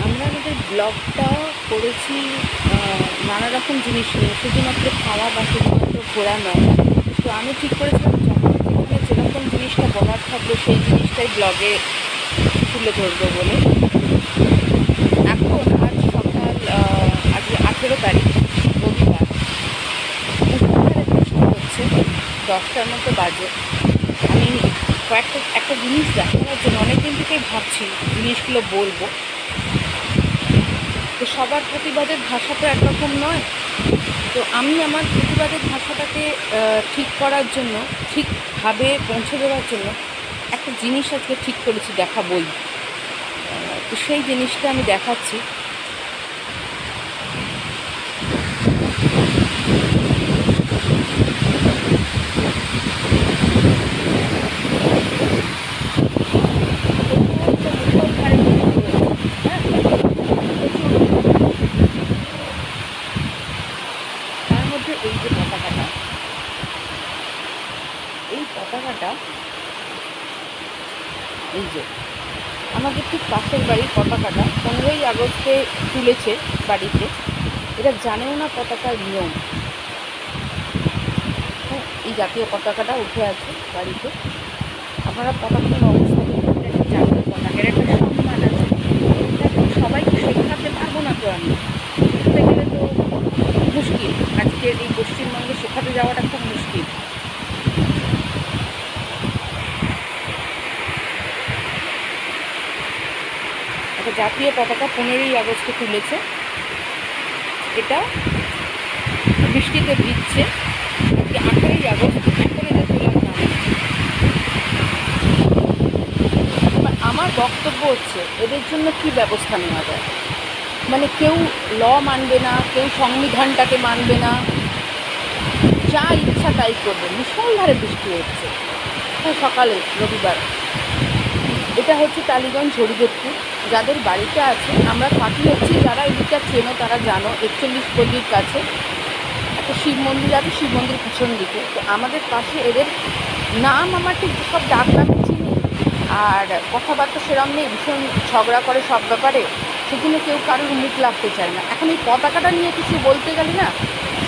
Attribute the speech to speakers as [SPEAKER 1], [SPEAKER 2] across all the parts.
[SPEAKER 1] আমরা আমাদের ব্লগটা করেছি নানা রকম জিনিস নিয়ে, শুধুমাত্র খাওয়া বা শুধুমাত্র ঘোরা নয়। তো আমি ঠিক করেছিলাম যেখানে যেরকম জিনিসটা বলার থাকবে সেই জিনিসটাই ব্লগে তুলে ধরবো বলে। এখন আজ সকাল আজ 18 তারিখ, রবিবার। মুষলধারে বৃষ্টি হচ্ছে, 10টার মতো বাজে। আমি একটা জিনিস দেখানোর জন্য অনেকদিন থেকেই ভাবছি জিনিসগুলো বলবো। তো সবার প্রতিবাদের ভাষা তো একরকম নয়। তো আমি আমার প্রতিবাদের ভাষাটাকে ঠিক করার জন্য, ঠিকভাবে পৌঁছে দেওয়ার জন্য একটা জিনিস আজকে ঠিক করেছি দেখাবই। তো সেই জিনিসটা আমি দেখাচ্ছি। তার মধ্যে এই যে পতাকাটা, এই পতাকাটা এই যে আমাদের ঠিক পাশের বাড়ির পতাকাটা 15ই আগস্টে তুলেছে বাড়িতে। এটা জানেও না পতাকার নিয়ম। হ্যাঁ, এই জাতীয় পতাকাটা উঠে আছে বাড়িতে। আপনারা পতাকার অবস্থা দেখুন, একটা জাতীয় পতাকার একটা সম্মান আছে। এটা তো সবাইকে শেখাতে পারবো না। তো আমি শেখাতে গেলে তো মুশকিল, আজকের এই পশ্চিমবঙ্গে শেখাতে যাওয়াটা খুব মুশকিল। একটা জাতীয় পতাকা 15ই আগস্টে তুলেছে। এটা বৃষ্টিতে ভিজছে। 18ই আগস্ট, এখন এটা তোলার নাম। আমার বক্তব্য হচ্ছে এদের জন্য কি ব্যবস্থা নেওয়া যায়। মানে কেউ ল মানবে না, কেউ সংবিধানটাকে মানবে না, যা ইচ্ছা তাই করবে। মুষলধারে বৃষ্টি হচ্ছে সকালে, রবিবার। এটা হচ্ছে টালিগঞ্জ হরিদেবপুর। যাদের বাড়িতে আছে, আমরা থাকি হচ্ছে, যারা এদিকটা চেনো তারা জানো, 41 পল্লীর কাছে একটা শিব মন্দির আছে, শিব মন্দির পিছন দিকে। তো আমাদের পাশে এদের নাম আমার ঠিক সব ডাক নাম চিনি, আর কথাবার্তা সেরম নেই, ভীষণ ঝগড়া করে সব ব্যাপারে। সেজন্য কেউ কারোর মুখ লাগতে চায় না। এখন এই পতাকাটা নিয়ে কিছু বলতে গেলে না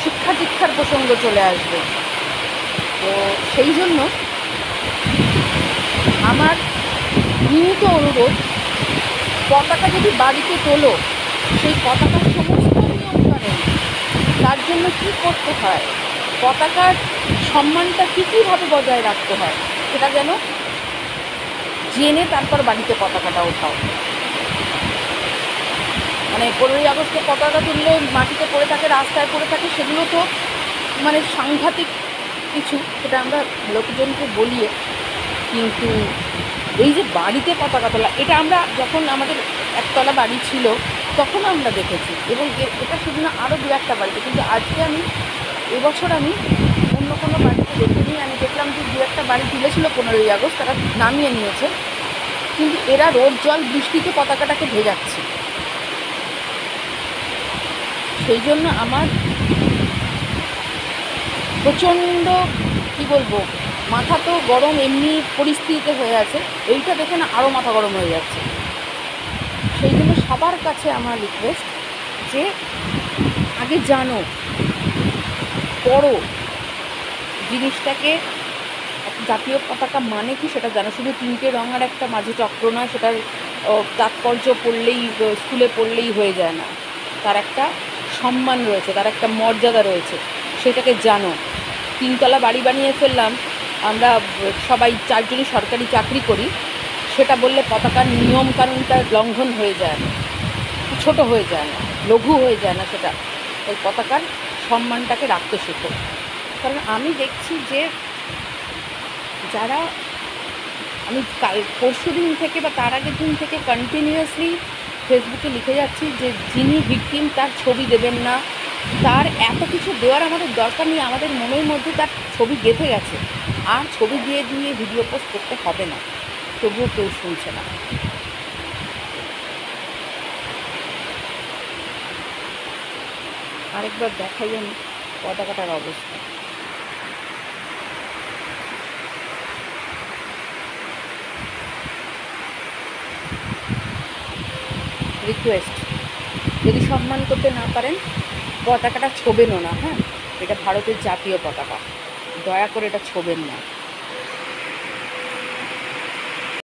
[SPEAKER 1] শিক্ষা দীক্ষার প্রসঙ্গ চলে আসবে। তো সেই জন্য আমার বিনীত অনুরোধ, পতাকা যদি বাড়িতে তোলো, সেই পতাকার সমস্ত নিয়মকানুন, তার জন্য কী করতে হয়, পতাকার সম্মানটা কীভাবে বজায় রাখতে হয়, সেটা যেন জেনে তারপর বাড়িতে পতাকাটা ওঠাও। মানে 15ই আগস্টে পতাকা তুললে মাটিতে পড়ে থাকে, রাস্তায় পড়ে থাকে, সেগুলো তো মানে সাংঘাতিক কিছু, সেটা আমরা লোকজনকে বলিয়ে। কিন্তু এই যে বাড়িতে পতাকা তোলা, এটা আমরা যখন আমাদের একতলা বাড়ি ছিল তখন আমরা দেখেছি, এবং এটা শুধু না, আরও 2-1টা বাড়িতে। কিন্তু আজকে আমি এবছর আমি অন্য কোনো বাড়িতে দেখিনি। আমি দেখলাম যে 2-1টা বাড়ি তুলেছিল 15ই আগস্ট, তারা নামিয়ে নিয়েছে। কিন্তু এরা রোদ জল বৃষ্টিতে পতাকাটাকে ভেজাচ্ছে। সেই জন্য আমার প্রচণ্ড, কি বলবো, মাথা তো গরম এমনি পরিস্থিতিতে হয়ে আছে, এইটা দেখে না আরও মাথা গরম হয়ে যাচ্ছে। সেই জন্য সবার কাছে আমার রিকোয়েস্ট যে আগে জানো, পড়ো জিনিসটাকে। জাতীয় পতাকা মানে কি সেটা জানো। শুধু 3টে রঙ আর একটা মাঝে চক্র নয়, সেটার তাৎপর্য পড়লেই, স্কুলে পড়লেই হয়ে যায় না। তার একটা সম্মান রয়েছে, তার একটা মর্যাদা রয়েছে, সেটাকে জানো। 3তলা বাড়ি বানিয়ে ফেললাম আমরা, সবাই 4জনই সরকারি চাকরি করি, সেটা বললে পতাকার নিয়ম কানুনটা লঙ্ঘন হয়ে যায় না, ছোট হয়ে যায় না, লঘু হয়ে যায় না সেটা। ওই পতাকার সম্মানটাকে রাখতে শেখো। কারণ আমি দেখছি যে যারা, আমি পরশু দিন থেকে বা তার আগের দিন থেকে কন্টিনিউয়াসলি ফেসবুকে লিখে যাচ্ছি যে যিনি ভিকটিম তার ছবি দেবেন না। তার এত কিছু দেওয়ার আমাদের দরকার নেই, আমাদের মনের মধ্যে তার ছবি গেঁথে গেছে, আর ছবি দিয়ে দিয়ে ভিডিও পোস্ট করতে হবে না। তবুও কেউ শুনছে না। আরেকবার দেখাই আমি পতাকাটার অবস্থা। রিকোয়েস্ট, যদি সম্মান করতে না পারেন পতাকাটা ছোবেনও না। হ্যাঁ, এটা ভারতের জাতীয় পতাকা, দয়া করে এটা ছোবেন না।